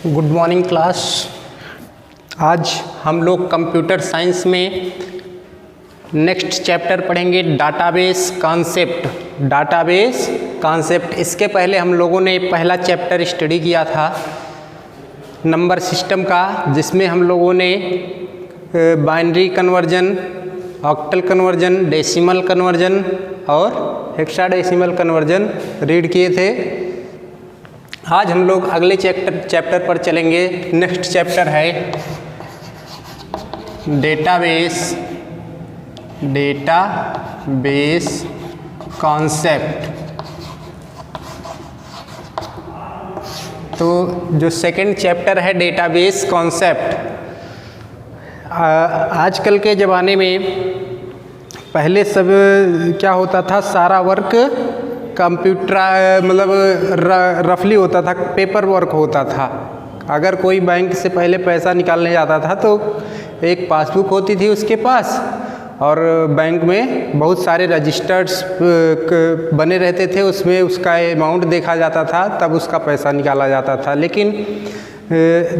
Good morning class. आज हम लोग कंप्यूटर साइंस में नेक्स्ट चैप्टर पढ़ेंगे डाटाबेस कॉन्सेप्ट। डाटाबेस कॉन्सेप्ट, इसके पहले हम लोगों ने पहला चैप्टर स्टडी किया था नंबर सिस्टम का, जिसमें हम लोगों ने binary conversion, octal conversion, decimal conversion और हेक्साडेसिमल कन्वर्जन रीड किए थे। आज हम लोग अगले चैप्टर पर चलेंगे। नेक्स्ट चैप्टर है डेटाबेस कॉन्सेप्ट। तो जो सेकंड चैप्टर है डेटाबेस कॉन्सेप्ट, आजकल के ज़माने में पहले सब क्या होता था, सारा वर्क कंप्यूटर मतलब रफली होता था, पेपर वर्क होता था। अगर कोई बैंक से पहले पैसा निकालने जाता था तो एक पासबुक होती थी उसके पास, और बैंक में बहुत सारे रजिस्टर्स बने रहते थे, उसमें उसका अमाउंट देखा जाता था, तब उसका पैसा निकाला जाता था। लेकिन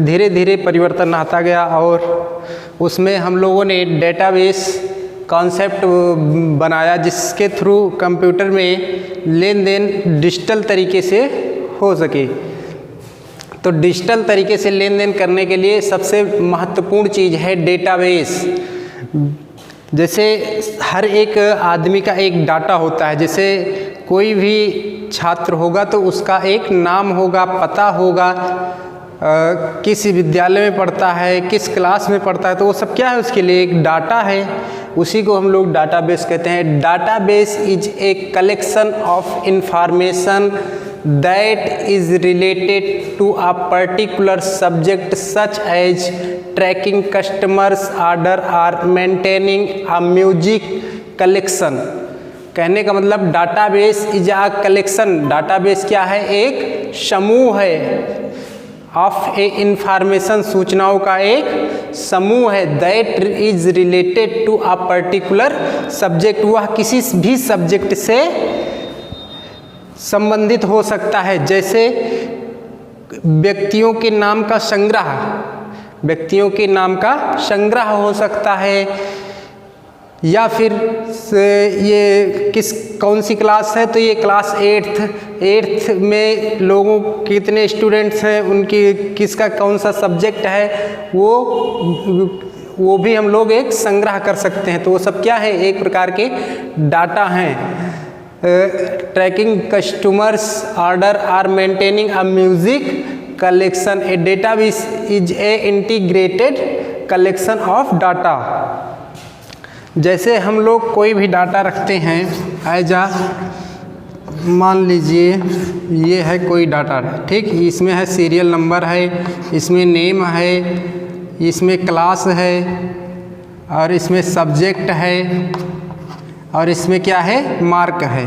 धीरे धीरे परिवर्तन आता गया और उसमें हम लोगों ने डेटाबेस कॉन्सेप्ट बनाया, जिसके थ्रू कंप्यूटर में लेन देन डिजिटल तरीके से हो सके। तो डिजिटल तरीके से लेन देन करने के लिए सबसे महत्वपूर्ण चीज़ है डेटाबेस। जैसे हर एक आदमी का एक डाटा होता है, जैसे कोई भी छात्र होगा तो उसका एक नाम होगा, पता होगा, किस विद्यालय में पढ़ता है, किस क्लास में पढ़ता है, तो वो सब क्या है, उसके लिए एक डाटा है। उसी को हम लोग डाटाबेस कहते हैं। Database is a collection of information that is related to a particular subject such as tracking customers order और मेंटेनिंग अ म्यूजिक कलेक्शन। कहने का मतलब database is a collection, database क्या है, एक समूह है ऑफ ए इंफॉर्मेशन, सूचनाओं का एक समूह है, that is related to a particular subject. वह किसी भी सब्जेक्ट से संबंधित हो सकता है। जैसे व्यक्तियों के नाम का संग्रह, व्यक्तियों के नाम का संग्रह हो सकता है, या फिर ये कौन सी क्लास है, तो ये क्लास 8th में लोगों कितने स्टूडेंट्स हैं, उनकी किसका कौन सा सब्जेक्ट है, वो भी हम लोग एक संग्रह कर सकते हैं। तो वो सब क्या है, एक प्रकार के डाटा हैं। Tracking customers order or maintaining a music collection. A database is a integrated collection of data. जैसे हम लोग कोई भी डाटा रखते हैं, ऐजा मान लीजिए ये है कोई डाटा, ठीक, इसमें है सीरियल नंबर है, इसमें नेम है, इसमें क्लास है, और इसमें सब्जेक्ट है, और इसमें क्या है, मार्क है।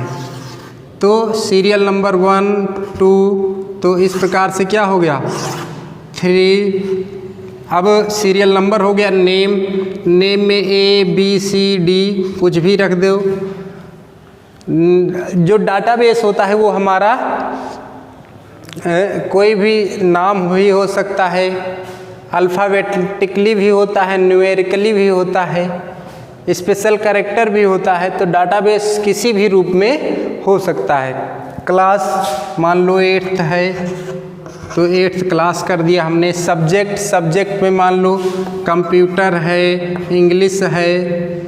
तो सीरियल नंबर 1 2, तो इस प्रकार से क्या हो गया 3। अब सीरियल नंबर हो गया। नेम में ABCD कुछ भी रख दो। जो डाटाबेस होता है वो हमारा कोई भी नाम ही हो सकता है, अल्फ़ाबेटिकली भी होता है, न्यूमेरिकली भी होता है, स्पेशल कैरेक्टर भी होता है। तो डाटाबेस किसी भी रूप में हो सकता है। क्लास मान लो 8th है, तो 8th क्लास कर दिया हमने। सब्जेक्ट में मान लो कंप्यूटर है, इंग्लिश है।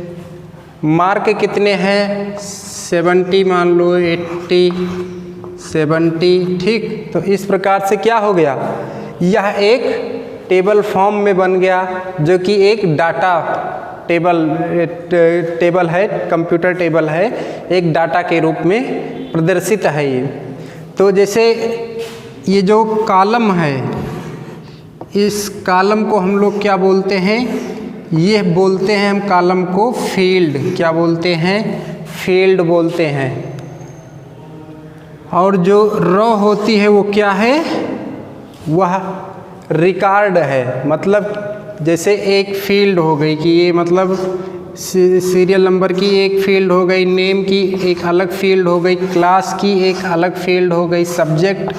मार्क कितने हैं, 70 मान लो, 80 70, ठीक। तो इस प्रकार से क्या हो गया, यह एक टेबल फॉर्म में बन गया, जो कि एक डाटा टेबल है, कंप्यूटर टेबल है, एक डाटा के रूप में प्रदर्शित है ये। तो जैसे ये जो कॉलम है, इस कॉलम को हम लोग क्या बोलते हैं, ये बोलते हैं हम कॉलम को फील्ड। क्या बोलते हैं, फील्ड बोलते हैं। और जो रो होती है वो क्या है, वह रिकॉर्ड है। मतलब जैसे एक फील्ड हो गई कि ये मतलब सीरियल नंबर की एक फील्ड हो गई, नेम की एक अलग फील्ड हो गई, क्लास की एक अलग फील्ड हो गई, सब्जेक्ट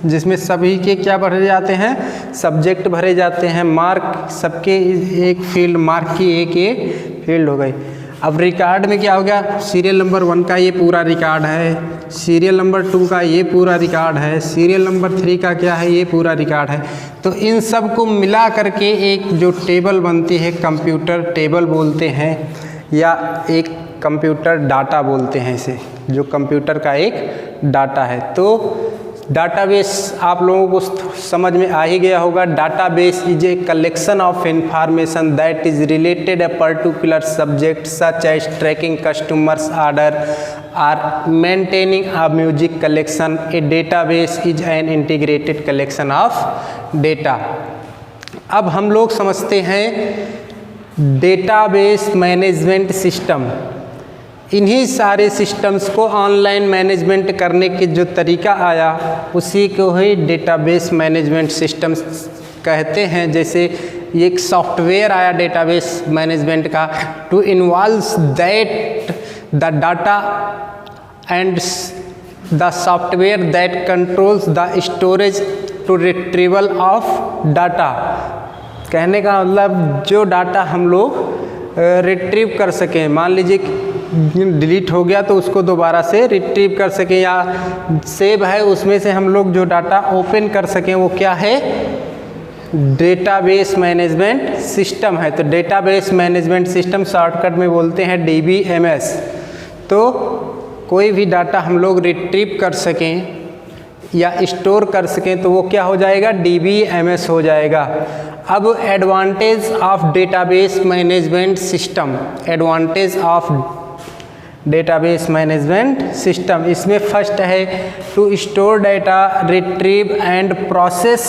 जिसमें सभी के क्या भरे जाते हैं, सब्जेक्ट भरे जाते हैं, मार्क सबके एक फील्ड, मार्क की एक ये फील्ड हो गई। अब रिकॉर्ड में क्या हो गया, सीरियल नंबर 1 का ये पूरा रिकॉर्ड है, सीरियल नंबर 2 का ये पूरा रिकॉर्ड है, सीरियल नंबर 3 का क्या है, ये पूरा रिकॉर्ड है। तो इन सब को मिला करके एक जो टेबल बनती है, कंप्यूटर टेबल बोलते हैं या एक कंप्यूटर डाटा बोलते हैं इसे, जो कंप्यूटर का एक डाटा है। तो डाटाबेस आप लोगों को समझ में आ ही गया होगा। Database is a collection of information that is related a particular subject such as tracking customers order or maintaining a music collection. A database is an integrated collection of data. अब हम लोग समझते हैं डेटाबेस मैनेजमेंट सिस्टम। इन्हीं सारे systems को online management करने के जो तरीका आया उसी को ही डेटाबेस मैनेजमेंट सिस्टम्स कहते हैं। जैसे एक सॉफ्टवेयर आया डेटाबेस मैनेजमेंट का, to involves that the data and the software that controls the storage to retrieval of data. कहने का मतलब जो डाटा हम लोग रिट्रीव कर सकें, मान लीजिए डिलीट हो गया तो उसको दोबारा से रिट्रीव कर सकें, या सेव है उसमें से हम लोग जो डाटा ओपन कर सकें, वो क्या है, डेटाबेस मैनेजमेंट सिस्टम है। तो डेटाबेस मैनेजमेंट सिस्टम शॉर्टकट में बोलते हैं DBMS। तो कोई भी डाटा हम लोग रिट्रीव कर सकें या स्टोर कर सकें तो वो क्या हो जाएगा, DBMS हो जाएगा। अब advantage of database management system, advantage of database management system, इसमें फर्स्ट है to store data, retrieve and process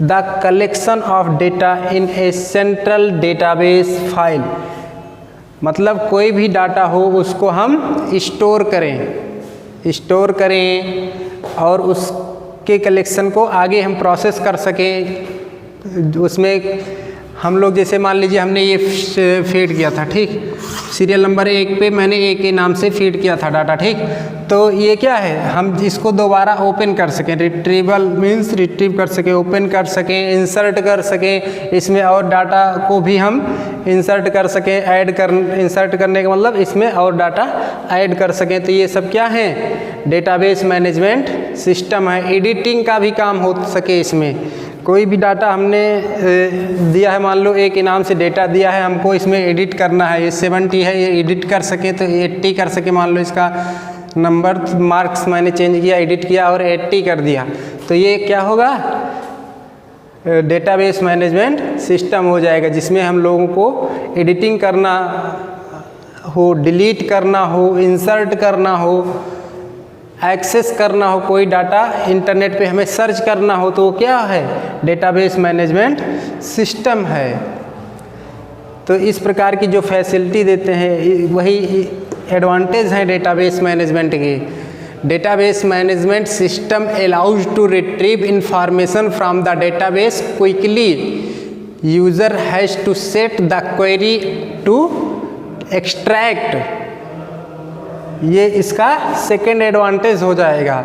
the collection of data in a central database file. मतलब कोई भी डाटा हो उसको हम स्टोर करें और उसके कलेक्शन को आगे हम प्रोसेस कर सकें। उसमें हम लोग जैसे मान लीजिए हमने ये फीड किया था, ठीक, सीरियल नंबर 1 पे मैंने A के नाम से फीड किया था डाटा, ठीक। तो ये क्या है, हम इसको दोबारा ओपन कर सकें, रिट्रीवल मीन्स रिट्रीव कर सकें, ओपन कर सकें, इंसर्ट कर सकें, इसमें और डाटा को भी हम इंसर्ट कर सकें, इंसर्ट करने का मतलब इसमें और डाटा ऐड कर सकें। तो ये सब क्या है, डेटाबेस मैनेजमेंट सिस्टम है। एडिटिंग का भी काम हो सके इसमें, कोई भी डाटा हमने दिया है, मान लो A के नाम से डेटा दिया है, हमको इसमें एडिट करना है, ये 70 है, ये एडिट कर सके तो 80 कर सके। मान लो इसका नंबर मार्क्स मैंने चेंज किया, एडिट किया और 80 कर दिया, तो ये क्या होगा, डेटाबेस मैनेजमेंट सिस्टम हो जाएगा, जिसमें हम लोगों को एडिटिंग करना हो, डिलीट करना हो, इंसर्ट करना हो, एक्सेस करना हो, कोई डाटा इंटरनेट पे हमें सर्च करना हो, तो वो क्या है, डेटाबेस मैनेजमेंट सिस्टम है। तो इस प्रकार की जो फैसिलिटी देते हैं वही एडवांटेज हैं डेटाबेस मैनेजमेंट के। Database management system allows to retrieve information from the database quickly. User has to set the query to extract, ये इसका सेकेंड एडवांटेज हो जाएगा।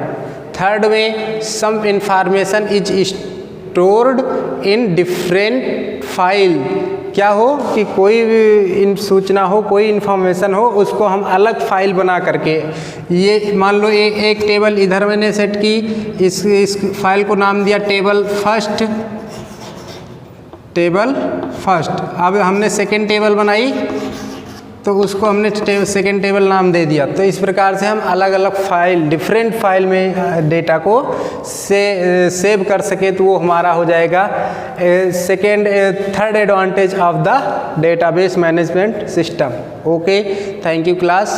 थर्ड में some information is stored in different file, क्या हो कि कोई भी सूचना हो, कोई इन्फॉर्मेशन हो, उसको हम अलग फाइल बना करके, ये मान लो एक टेबल इधर मैंने सेट की, इस फाइल को नाम दिया टेबल फर्स्ट, अब हमने सेकेंड टेबल बनाई तो उसको हमने सेकेंड टेबल नाम दे दिया। तो इस प्रकार से हम अलग अलग फाइल, डिफरेंट फाइल में डेटा को सेव कर सके, तो वो हमारा हो जाएगा third advantage of the database management system. Okay, thank you class.